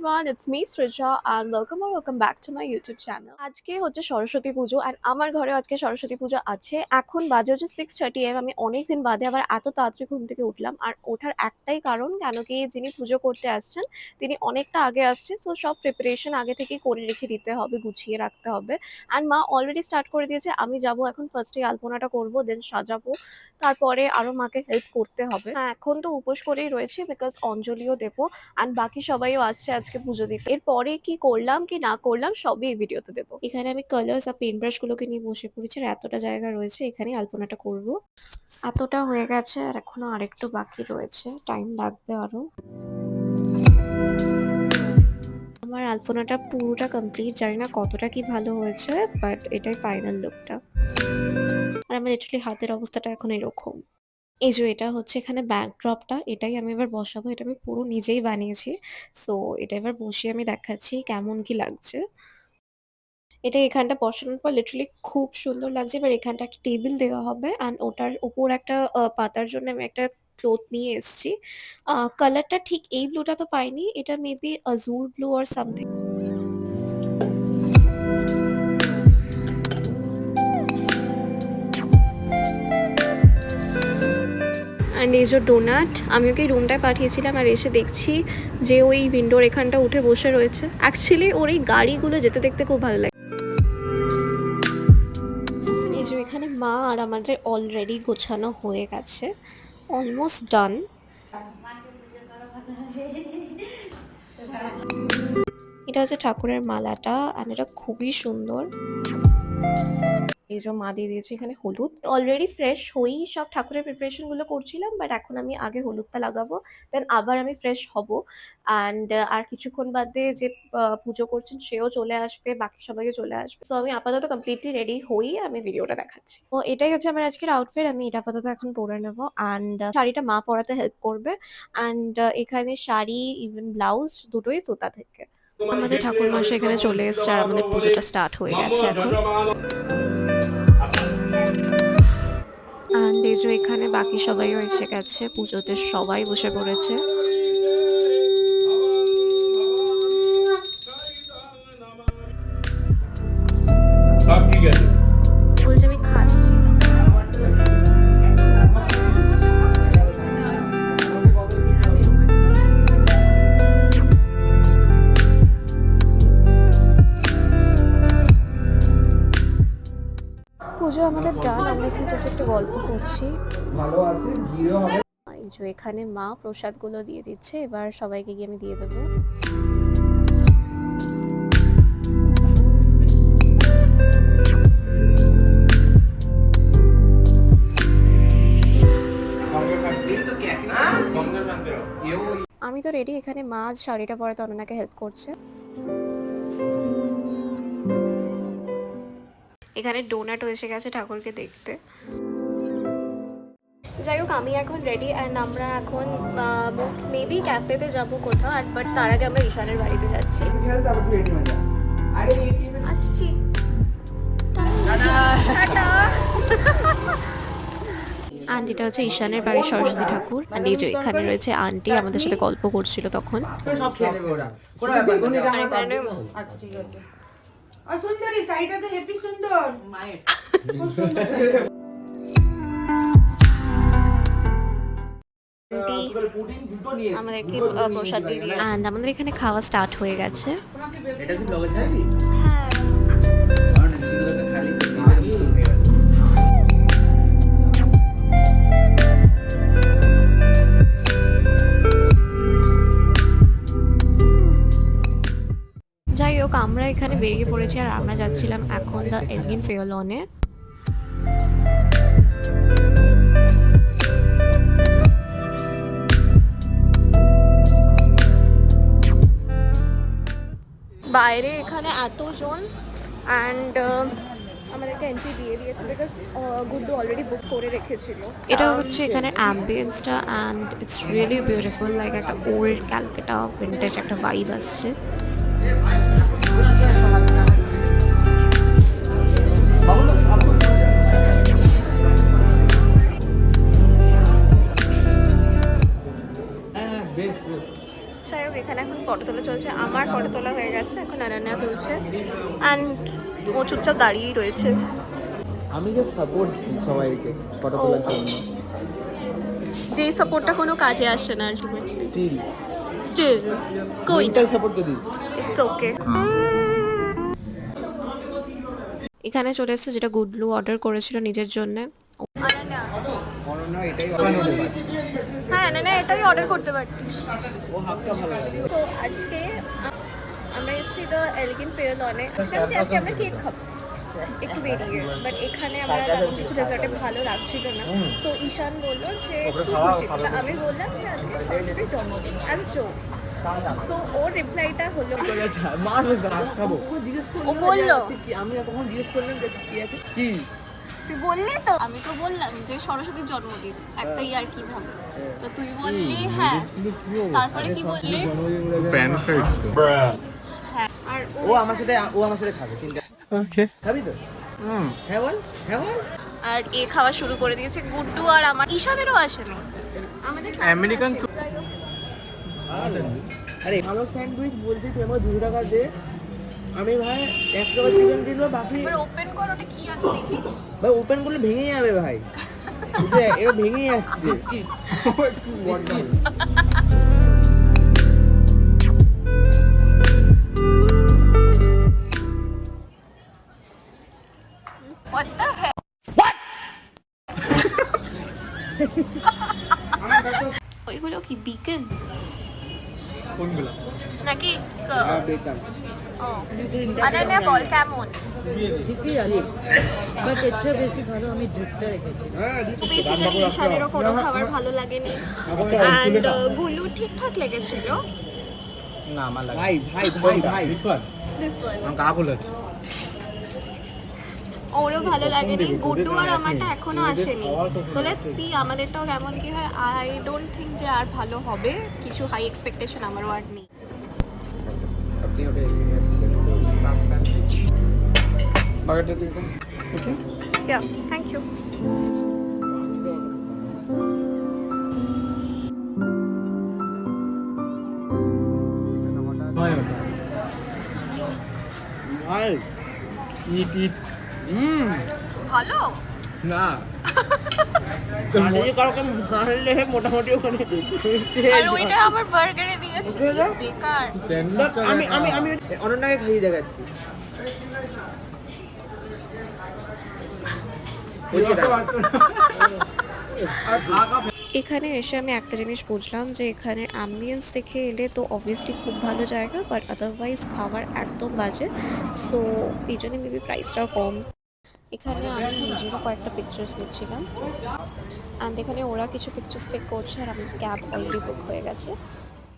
everyone, it's me Srisha and welcome back to my YouTube channel. আজকে হচ্ছে সরস্বতী পুজো আর আমার ঘরে আজকে সরস্বতী পুজো আছে। এখন বাজে হচ্ছে 6:30 am। আমি অনেকদিন বাদে আবার এত তাড়াতাড়ি ঘুম থেকে উঠলাম আর ওঠার একটাই কারণ কেন কি যিনি পুজো করতে আসছেন তিনি অনেকটা আগে আসছে, সো সব প্রিপারেশন আগে থেকেই করে রেখে দিতে হবে, গুছিয়ে রাখতে হবে। অ্যান্ড মা অলরেডি স্টার্ট করে দিয়েছে। আমি যাব এখন ফার্স্টে আলপনাটা করব, দেন সাজাবো, তারপরে আরো মাকে হেল্প করতে হবে। হ্যাঁ, এখন তো উপোস করেই রয়েছে বিকজ অঞ্জলিও দেবো অ্যান্ড বাকি সবাইও আসছে আজকে পুজো দিতে। এরপরে কি করলাম কি না করলাম সবই এই ভিডিওতে দেবো। এখানে আমি কালার্স আর পেইন্ট ব্রাশ গুলোকে নিয়ে বসে পড়েছি আর এতটা জায়গা রয়েছে, এখানে আলপনাটা করব। এতটা হয়ে গেছে আর এখনো আরেকটু বাকি রয়েছে, টাইম লাগবে আরো। আমার আলপনাটা পুরোটা কমপ্লিট, জানি না কতটা কি ভালো হয়েছে, বাট এটাই ফাইনাল লুকটা। আর আমার লিটারালি হাতের অবস্থাটা এখন এরকম। এই যে এটা হচ্ছে এখানে ব্যাকড্রপটা, এটাই আমি এবার বসাবো। এটা আমি পুরো নিজেই বানিয়েছি, সো এটা এবার বসিয়ে আমি দেখাচ্ছি কেমন কি লাগছে। এটা এখানটা বসানোর পর লিটারালি খুব সুন্দর লাগছে। এবার এখানটা একটা টেবিল দেওয়া হবে অ্যান্ড ওটার উপর একটা পাতার জন্য আমি একটা ক্লথ নিয়ে এসেছি। কালারটা ঠিক এই ব্লুটা তো পাইনি, এটা maybe azure blue or something. And এই যে ডোনাট, আমি ওকে রুমটায় পাঠিয়েছিলাম আর এসে দেখছি যে ওই উইন্ডোর এখানটা উঠে বসে রয়েছে। অ্যাকচুয়ালি ওর এই গাড়িগুলো যেতে দেখতে খুব ভালো লাগে। এই যে এখানে মা আর আমাদের অলরেডি গোছানো হয়ে গেছে, অলমোস্ট ডান। এটা হচ্ছে ঠাকুরের মালাটা আর এটা খুবই সুন্দর। এই যে মা দিয়ে দিয়েছে এখানে হলুদ। অলরেডি ফ্রেশ হয়েই সব ঠাকুরের প্রিপারেশন গুলো করছিলাম, বাট এখন আমি আগে হলুদটা লাগাবো, দেন আবার আমি ফ্রেশ হব। অ্যান্ড আর কিছুক্ষণ বাদে যে পুজো করছেন সেও চলে আসবে, বাকি সবাইও চলে আসবে। সো আমি আপাতত কমপ্লিটলি রেডি হই, আমি ভিডিওটা দেখাচ্ছি। তো এটাই হচ্ছে আমার আজকের আউটফিট, আমি এটা আপাতত এখন পরে নেবো। অ্যান্ড শাড়িটা মা পরাতে হেল্প করবে। অ্যান্ড এখানে শাড়ি ইভেন ব্লাউজ দুটোই সুতা থেকে। আমাদের ঠাকুর মশাই এখানে চলে এসছে আর আমাদের পুজোটা স্টার্ট হয়ে গেছে এখন। অ্যান্ড এই যে এখানে বাকি সবাইও এসে গেছে, পুজোতে সবাই বসে পড়েছে। বলছে আমি খাচ্ছি। পুজো আমাদের ডান, আমরা এখানে জাস্ট একটু গল্প করছি। ভালো আছে, ভিড়ও হবে। এই যে এখানে মা প্রসাদগুলো দিয়ে দিচ্ছে, এবার সবাইকে গিয়ে আমি দিয়ে দেবো। আমি তো রেডি, এখানে মা শাড়িটা পরাতে অনন্যাকে হেল্প করছে। এখানে ডোনাটও এসে গেছে ঠাকুরকে দেখতে। যাই হোক, আমি এখন রেডি অ্যান্ড আমরা এখন মোস্ট মেবি ক্যাফেতে যাবো কোথাও, বাট তার আগে আমরা ঈশানের বাড়িতে যাচ্ছি। আসছি। অ্যান্ড এটা হচ্ছে ঈশানের বাড়ির সরস্বতী ঠাকুর। অ্যান্ড এই যে এখানে রয়েছে আন্টি, আমাদের সাথে গল্প করছিল তখন। সুন্দরী শাড়িটা তো হেভি সুন্দর। আমাদেরকে প্রসাদ দিয়ে দিয়েছে অ্যান্ড আমাদের এখানে খাওয়া স্টার্ট হয়ে গেছে। হ্যাঁ, যাই হোক আমরা এখানে বেরিয়ে পড়েছি আর আমরা যাচ্ছিলাম এখন দ্য এলগিন ফেয়লনে। বাইরে এখানে এতজন অ্যান্ড আমাদেরকে এন্ট্রি দিয়ে দিয়েছে বিকজ গুড্ডু অলরেডি বুক করে রেখেছিল। এটা হচ্ছে এখানে অ্যাম্বিয়েন্সটা and it's really beautiful, like একটা ওল্ড ক্যালকাটা ভিন্টেজ একটা ভাইব আসছে। যাই হোক এখানে এখন ফটো তোলা চলছে, আমার ফটো তোলা হয়ে গেছে, এখন অনন্যা তুলছে অ্যান্ড ও চুপচাপ দাঁড়িয়েই রয়েছে। আমি যে সাপোর্ট দিই সবাইকে ফটো তোলার জন্য, যেই সাপোর্টটা কোনো কাজে আসে না আলটিমেটলি, স্টিল কই না, সাপোর্ট তো দিই। It's okay. এখানে চলে এসেছে যেটা গুডলু অর্ডার করেছিল নিজের জন্য। অনন্যা এটাই হ্যাঁ না এটাই অর্ডার করতে পারতিস। ও হাফটা ভালো লাগে। তো আজকে আমরা এসেছি দ্য এলিগেন্ট পেরোলনে। আজকে আমরা কেক খাবো একটু বেরিয়ে, বাট এখানে আমরা কিছু ডেজার্টে ভালো লাগছিল না, তো ঈশান বললো যে কি খুশি, আমি বললাম যে আজকে সরস্বতীর জন্মদিন, আমি জোক। সো ওর রিপ্লাইটা হলো, ও বললো, আমি তখন জিজ্ঞেস করলাম যে কি আছে, কি তুই বললি তো, আমি তো বললাম যে সরস্বতীর জন্মদিন একটা ইয়ার কি ভাবে, তো তুই বললি হ্যাঁ, তারপরে কি বললি হ্যাঁ, আর ও আমার সাথে খাবে, চিন্তা খাবি তো? হ্যাঁ বল, হ্যাঁ বল। আর এ খাওয়া শুরু করে দিয়েছে গুড্ডু, আর আমার ঈশানেরও আসেনি আমাদের আমেরিকান। আরে ভালো স্যান্ডউইচ বলছি, তুই আমাকে 200 টাকা দে, আমি ভাই 100 টাকা চিকেন দিল, বাকি এবার ওপেন কর, ওটা কি আছে দেখি। ভাই ওপেন করলে ভেঙে যাবে ভাই, এবার ভেঙে যাচ্ছে। What the hell? ওইগুলো কি বিকেন কোনগুলো? নাকি বেকার ও অনন্যা বল কেমন? ঠিকই আছে, বাট এর চেয়ে বেশি ভালো আমি ড্রিপটা রেখেছি। বেসিক্যালি ঈশানেরও কোনো খাবার ভালো লাগেনি অ্যান্ড গুলু ঠিকঠাক লেগেছিল। না আমার লাগে ভাই ভাই ভাই ভাই দিস ওয়ান গা বলেছে ওরও ভালো লাগেনি, গুড্ডু আর আমারটা এখনো আসেনি। সো লেটস সি আমাদেরটাও কেমন কি হয়। আই ডোন্ট থিঙ্ক যে আর ভালো হবে, কিছু হাই এক্সপেকটেশন আমারও আর নেই। আপনি ওটা বাগাটা দিন। ওকে ইয়া থ্যাংক ইউ। ভাই ইট ভালো না কাজে কাউকে মারলে মোটামুটি ওখানে আর ওইটা আমার বার্গারে দিয়েছে, বেকার। আমি আমি আমি অনন্যাকে খাইয়ে দেখাচ্ছি। এখানে এসে আমি একটা জিনিস বুঝলাম যে এখানে অ্যাম্বিয়েন্স দেখে এলে তো অবভিয়াসলি খুব ভালো জায়গা, বাট আদারওয়াইজ খাবার একদম বাজে। সো এই জন্য মেবি প্রাইসটাও কম। এখানে আমি নিজেরও কয়েকটা পিকচার্স নিচ্ছিলাম অ্যান্ড এখানে ওরা কিছু পিকচার্স টেক করছে, আর আমার ক্যাব অলরেডি বুক হয়ে গেছে।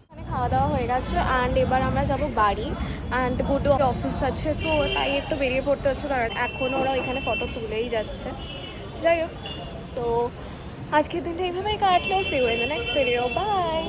এখানে খাওয়া দাওয়া হয়ে গেছে অ্যান্ড এবার আমরা যাব বাড়ি অ্যান্ড গুড্ডু অফিস আছে, সো তাই একটু বেরিয়ে পড়তে হচ্ছে, কারণ এখন ওরা এখানে ফটো তুলেই যাচ্ছে। যাই হোক, তো আজকের দিনটা এইভাবেই কাটলো। See you in the next video, by.